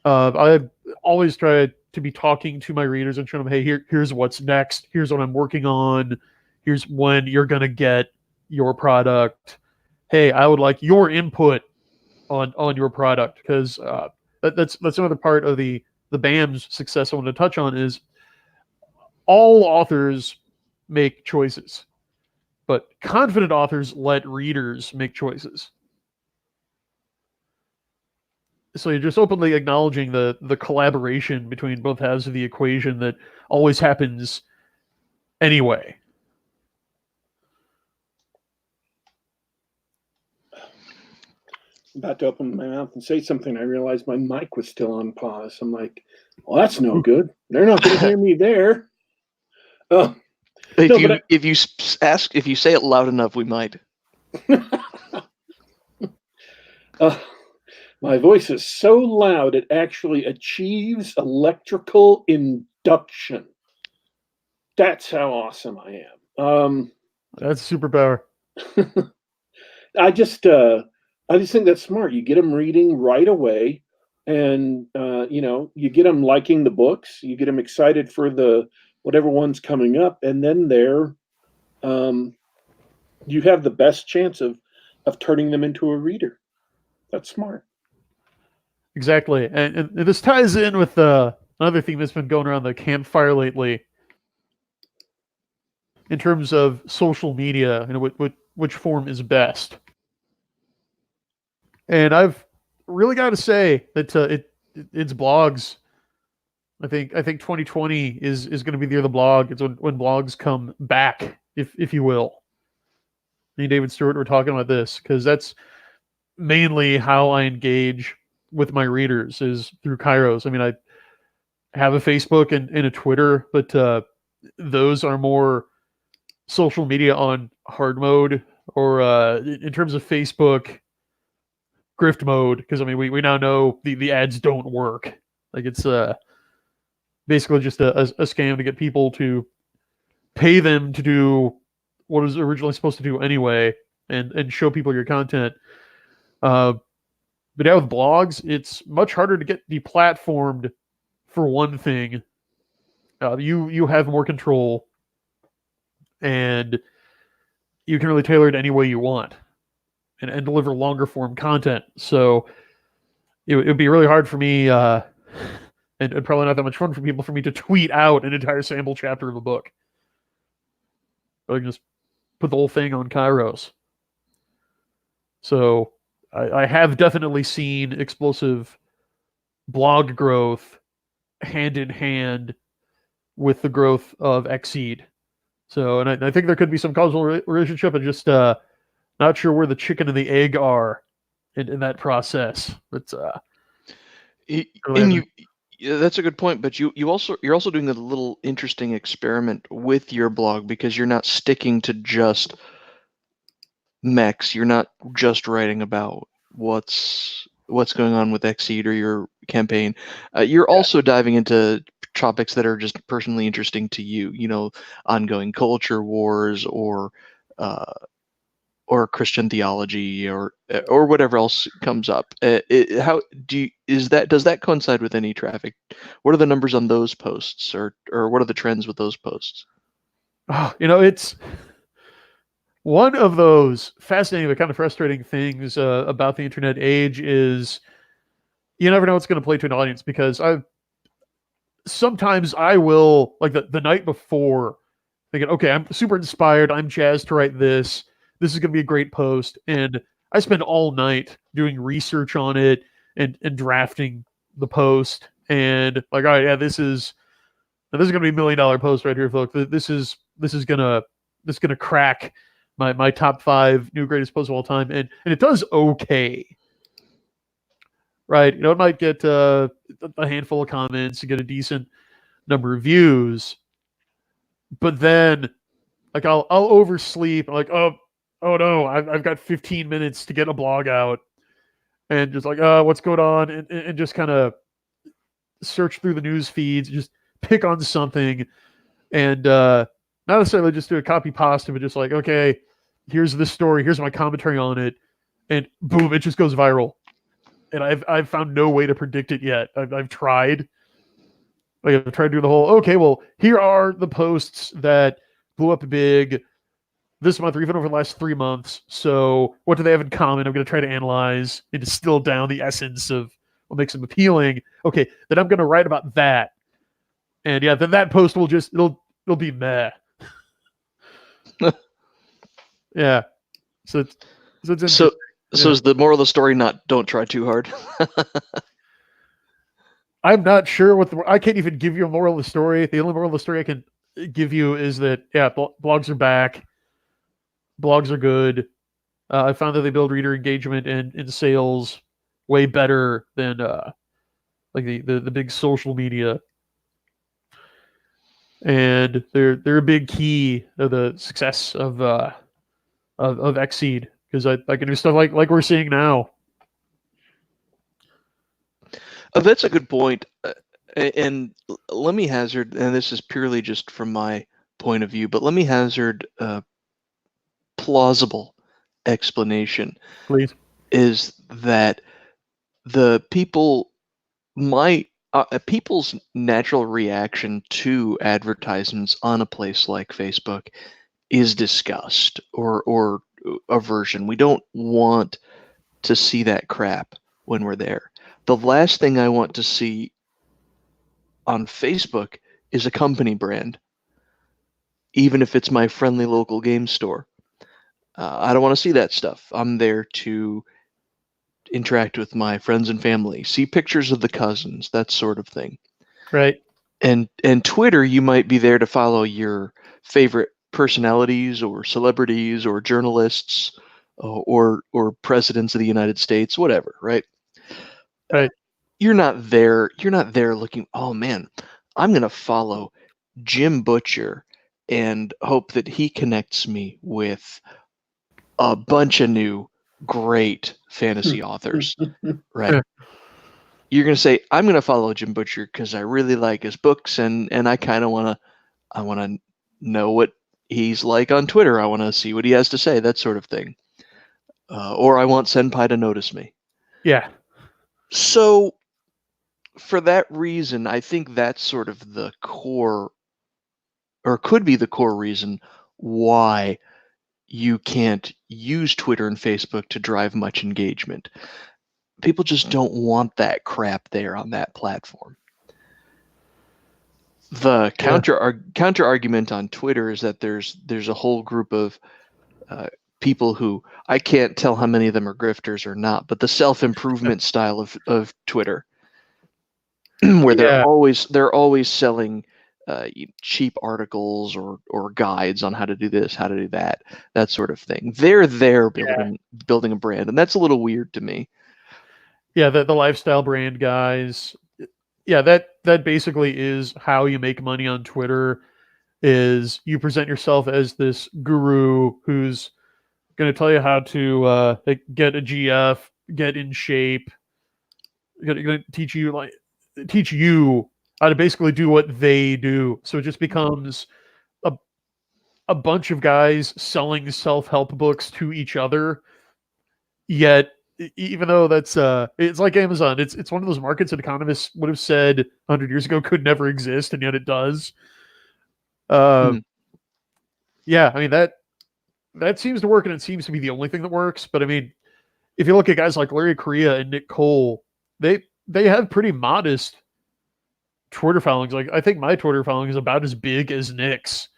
I always try to be talking to my readers and showing them, hey, here's what's next. Here's what I'm working on. Here's when you're gonna get your product. Hey, I would like your input on your product, because that's another part of the BAM's success I want to touch on is all authors make choices, but confident authors let readers make choices. So you're just openly acknowledging the collaboration between both halves of the equation that always happens anyway. About to open my mouth and say something, I realized my mic was still on pause. I'm like, well, that's no good. They're not going to hear me there. If you say it loud enough, we might. My voice is so loud it actually achieves electrical induction. That's how awesome I am. That's a superpower. I just think that's smart. You get them reading right away, and you get them liking the books. You get them excited for the whatever one's coming up, and then you have the best chance of turning them into a reader. That's smart. Exactly, and this ties in with another thing that's been going around the campfire lately. In terms of social media, which form is best. And I've really got to say that it's blogs. I think 2020 is going to be the year of the blog. It's when blogs come back, if you will. Me and David Stewart were talking about this because that's mainly how I engage with my readers is through Kairos. I mean, I have a Facebook and a Twitter, but those are more social media on hard mode, or in terms of Facebook, grift mode, because I mean we now know the ads don't work. Like it's basically just a scam to get people to pay them to do what was originally supposed to do anyway, and show people your content. But yeah, with blogs, it's much harder to get deplatformed. For one thing, you have more control, and you can really tailor it any way you want, and deliver longer form content. So it would be really hard for me, and probably not that much fun for people, for me to tweet out an entire sample chapter of a book. I can just put the whole thing on Kairos. So I have definitely seen explosive blog growth hand in hand with the growth of XSeed. So, and I think there could be some causal relationship. I'm just not sure where the chicken and the egg are in that process. But that's a good point. But you're also doing a little interesting experiment with your blog, because you're not sticking to just mechs. You're not just writing about what's going on with XSeed or your campaign. You're also diving into topics that are just personally interesting to you. You know, ongoing culture wars, or Christian theology, or whatever else comes up. Does that coincide with any traffic? What are the numbers on those posts, or what are the trends with those posts? It's one of those fascinating but kind of frustrating things about the internet age is you never know what's going to play to an audience, because sometimes I will, like the night before, thinking, okay, I'm super inspired, I'm jazzed to write this. This is going to be a great post. And I spend all night doing research on it and drafting the post. And like, all right, yeah, this is going to be $1 million post right here, folks. This is gonna crack my top 5 new greatest posts of all time. And it does okay. Right. It might get a handful of comments, get a decent number of views, but then like I'll oversleep. I'm like, oh no, I've got 15 minutes to get a blog out, and just like, what's going on, and just kind of search through the news feeds, just pick on something, and not necessarily just do a copy pasta, but just like, okay, here's this story, here's my commentary on it, and boom, it just goes viral. And I've found no way to predict it yet. I've tried. Like I've tried to do the whole, okay, well, here are the posts that blew up big this month or even over the last 3 months. So what do they have in common? I'm going to try to analyze and distill down the essence of what makes them appealing. Okay, then I'm going to write about that. And yeah, then that post will just, it'll be meh. Yeah. So is the moral of the story not don't try too hard? I'm not sure what I can't even give you a moral of the story. The only moral of the story I can give you is that, yeah, blogs are back. Blogs are good. I found that they build reader engagement and sales way better than like the big social media. And they're a big key of the success of XSeed, because I can do stuff like we're seeing now. That's a good point. And let me hazard, and this is purely just from my point of view, but let me hazard a plausible explanation. Please. Is that the people's natural reaction to advertisements on a place like Facebook is disgust or aversion. We don't want to see that crap when we're there. The last thing I want to see on Facebook is a company brand, even if it's my friendly local game store. I don't want to see that stuff. I'm there to interact with my friends and family, see pictures of the cousins, that sort of thing. Right. And Twitter, you might be there to follow your favorite personalities or celebrities or journalists or presidents of the United States, whatever, right? Right. You're not there looking, oh man, I'm going to follow Jim Butcher and hope that he connects me with a bunch of new great fantasy authors, right? You're going to say, I'm going to follow Jim Butcher because I really like his books and I kind of want to know what he's like on Twitter. I want to see what he has to say, that sort of thing. Or I want Senpai to notice me. Yeah. So for that reason, I think that's sort of the core, or could be the core reason why you can't use Twitter and Facebook to drive much engagement. People just don't want that crap there on that platform. The counter argument on Twitter is that there's a whole group of people who, I can't tell how many of them are grifters or not, but the self-improvement style of Twitter, where they're always selling cheap articles or guides on how to do this, how to do that sort of thing. They're there building a brand, and that's a little weird to me. Yeah, the lifestyle brand guys. Yeah, that basically is how you make money on Twitter. Is you present yourself as this guru who's going to tell you how to get a GF, get in shape, going to teach you how to basically do what they do. So it just becomes a bunch of guys selling self-help books to each other. Yet, even though that's it's like Amazon, it's one of those markets that economists would have said 100 years ago could never exist, and yet it does. Yeah, I mean that seems to work, and it seems to be the only thing that works. But I mean, if you look at guys like Larry Correia and Nick Cole, they have pretty modest Twitter followings. Like I think my Twitter following is about as big as Nick's,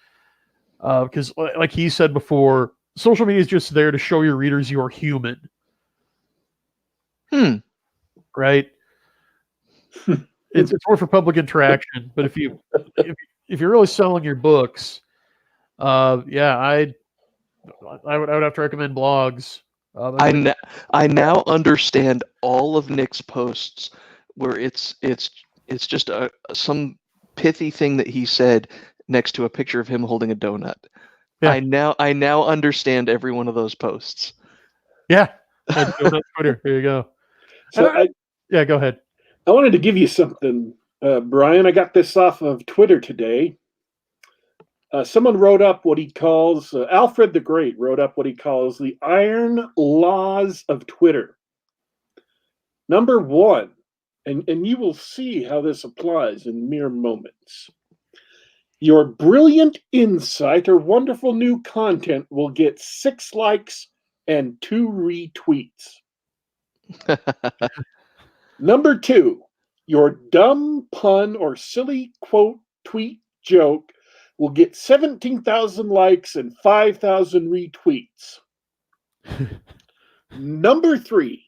because like he said before, social media is just there to show your readers you're human. Right? It's more for public interaction. But if you're really selling your books, yeah, I would have to recommend blogs. I now understand all of Nick's posts where it's just some pithy thing that he said next to a picture of him holding a donut. Yeah. I now understand every one of those posts. Yeah. Donut Twitter. There you go. So yeah, go ahead. I wanted to give you something, Brian. I got this off of Twitter today. Someone wrote up what he calls, Alfred the Great wrote up what he calls the iron laws of Twitter. Number 1, and you will see how this applies in mere moments. Your brilliant insight or wonderful new content will get 6 likes and 2 retweets. Number 2, your dumb pun or silly quote, tweet, joke will get 17,000 likes and 5,000 retweets. Number 3,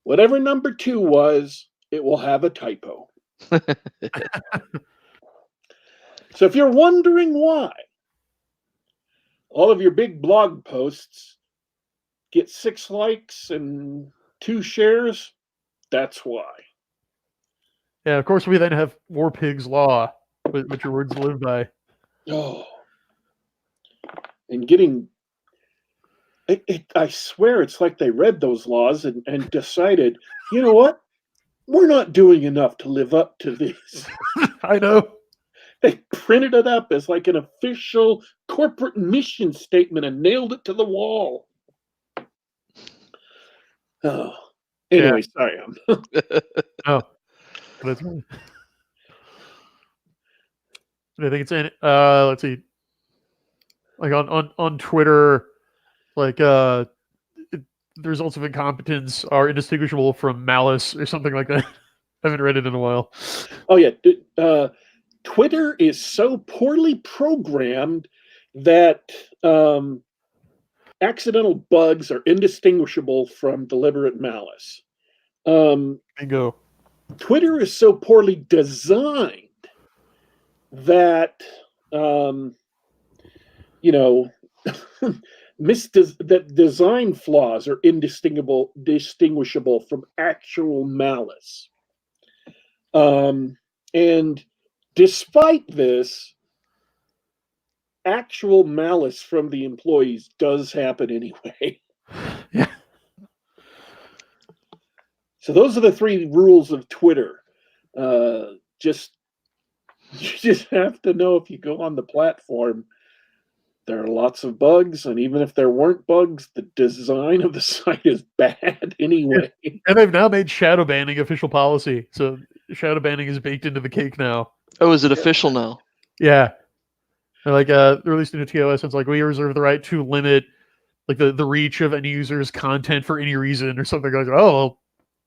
whatever number 2 was, it will have a typo. So if you're wondering why all of your big blog posts get 6 likes and 2 shares, that's why. Yeah, of course we then have War Pig's Law, which your words live by. Oh. And getting... I swear it's like they read those laws and decided, you know what? We're not doing enough to live up to these. I know. They printed it up as like an official corporate mission statement and nailed it to the wall. Oh. Anyway, sorry. Oh. That's funny. I think it's in let's see. Like on Twitter, like the results of incompetence are indistinguishable from malice or something like that. I haven't read it in a while. Oh yeah. Twitter is so poorly programmed that accidental bugs are indistinguishable from deliberate malice. Bingo. Twitter is so poorly designed that that design flaws are indistinguishable from actual malice. And despite this, actual malice from the employees does happen anyway. Yeah. So those are the 3 rules of Twitter. You just have to know if you go on the platform, there are lots of bugs, and even if there weren't bugs, the design of the site is bad anyway. And they've now made shadow banning official policy. So shadow banning is baked into the cake now. Oh, is it official now? Yeah. They're like they're released into TOS. It's like we reserve the right to limit like the reach of any user's content for any reason or something like that. Oh, well,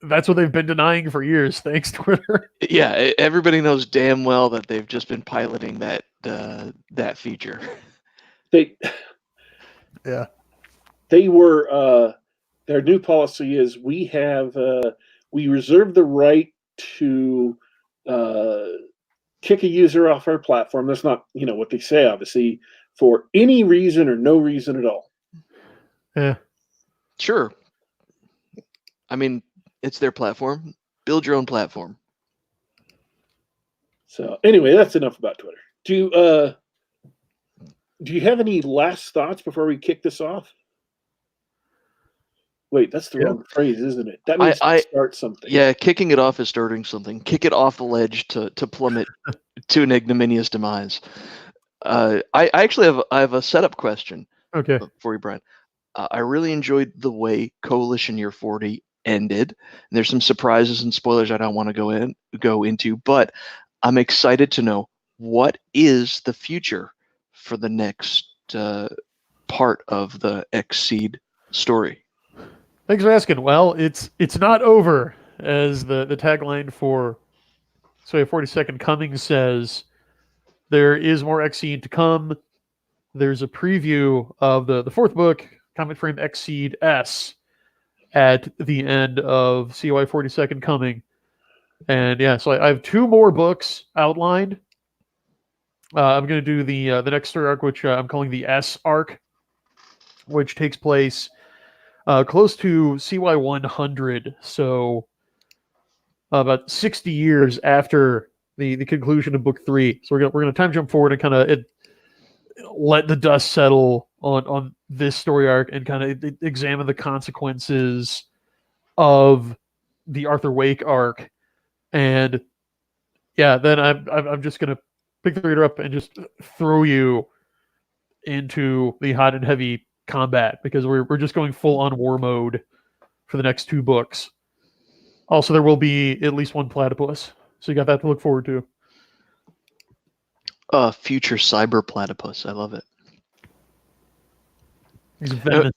that's what they've been denying for years. Thanks, Twitter. Yeah, everybody knows damn well that they've just been piloting that feature. They were their new policy is we reserve the right to kick a user off our platform. That's not what they say, obviously, for any reason or no reason at all. Yeah, sure. I mean, it's their platform. Build your own platform. So anyway, that's enough about Twitter. Do you have any last thoughts before we kick this off? Wait, that's the wrong phrase, isn't it? That means start something. Yeah, kicking it off is starting something. Kick it off the ledge to plummet to an ignominious demise. I actually have a setup question. Okay. For you, Brian. I really enjoyed the way Coalition Year 40 ended. And there's some surprises and spoilers I don't want to go into, but I'm excited to know what is the future for the next part of the XSeed story. Thanks for asking. Well, it's not over, as the tagline for a 42nd Coming says. There is more XSeed to come. There's a preview of the 4th book, Comet Frame XSeed S, at the end of CY 42nd Coming. And yeah, so I have 2 more books outlined. I'm going to do the next story arc, which I'm calling the S arc, which takes place close to CY 100. So about 60 years after the conclusion of book 3. So we're gonna time jump forward and kind of let the dust settle on this story arc and kind of examine the consequences of the Arthur Wake arc. And yeah, then I'm just gonna pick the reader up and just throw you into the hot and heavy combat, because we're just going full on war mode for the next 2 books. Also, there will be at least one platypus, so you got that to look forward to. Future cyber platypus. I love it. He's venomous.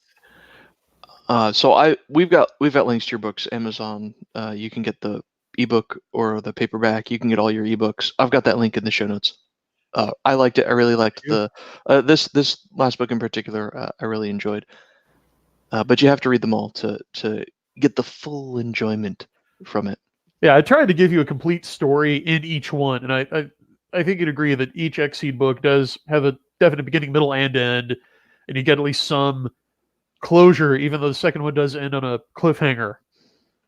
So we've got links to your books. Amazon. You can get the ebook or the paperback. You can get all your ebooks. I've got that link in the show notes. I liked it. I really liked this last book in particular. I really enjoyed. But you have to read them all to get the full enjoyment from it. Yeah, I tried to give you a complete story in each one, and I think you'd agree that each XSeed book does have a definite beginning, middle, and end, and you get at least some closure, even though the second one does end on a cliffhanger.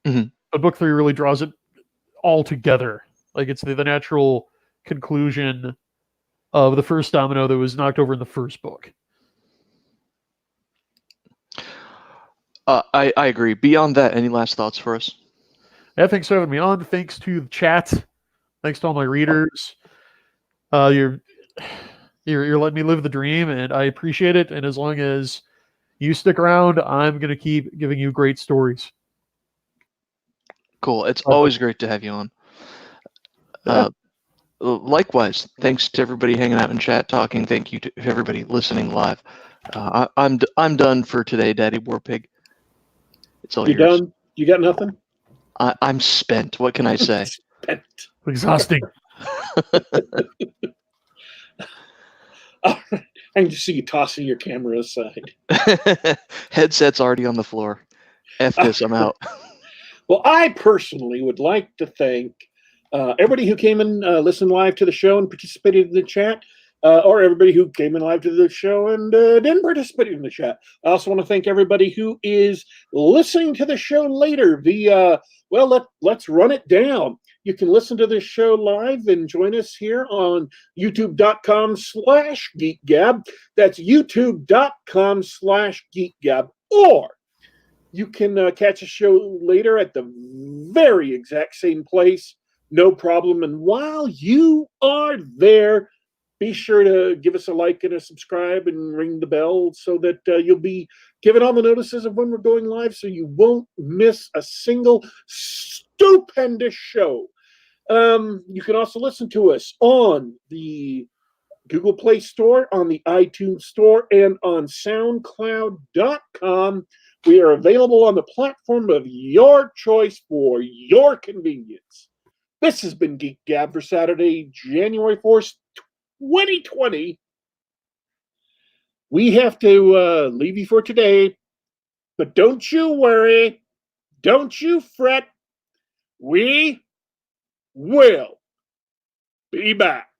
Mm-hmm. But book 3 really draws it all together. Like, it's the natural conclusion of the first domino that was knocked over in the first book. I agree. Beyond that, any last thoughts for us? Yeah, thanks for having me on. Thanks to the chat. Thanks to all my readers. You're letting me live the dream, and I appreciate it. And as long as you stick around, I'm going to keep giving you great stories. Cool. It's always great to have you on. Likewise, thanks to everybody hanging out in chat, talking. Thank you to everybody listening live. I'm done for today, Daddy Warpig. It's all yours. You done? You got nothing? I'm spent. What can I say? Spent. Exhausting. I can just see you tossing your camera aside. Headset's already on the floor. F this, I'm out. Well, I personally would like to thank everybody who came and listened live to the show and participated in the chat, or everybody who came in live to the show and didn't participate in the chat. I also want to thank everybody who is listening to the show later via, let's run it down. You can listen to this show live and join us here on youtube.com/GeekGab. That's youtube.com/GeekGab. Or you can catch a show later at the very exact same place. No problem. And while you are there, be sure to give us a like and a subscribe and ring the bell so that you'll be given all the notices of when we're going live, so you won't miss a single stupendous show. You can also listen to us on the Google Play Store, on the iTunes Store, and on SoundCloud.com. We are available on the platform of your choice for your convenience. This has been Geek Gab for Saturday, January 4th, 2020. We have to leave you for today, but don't you worry, don't you fret. We will be back.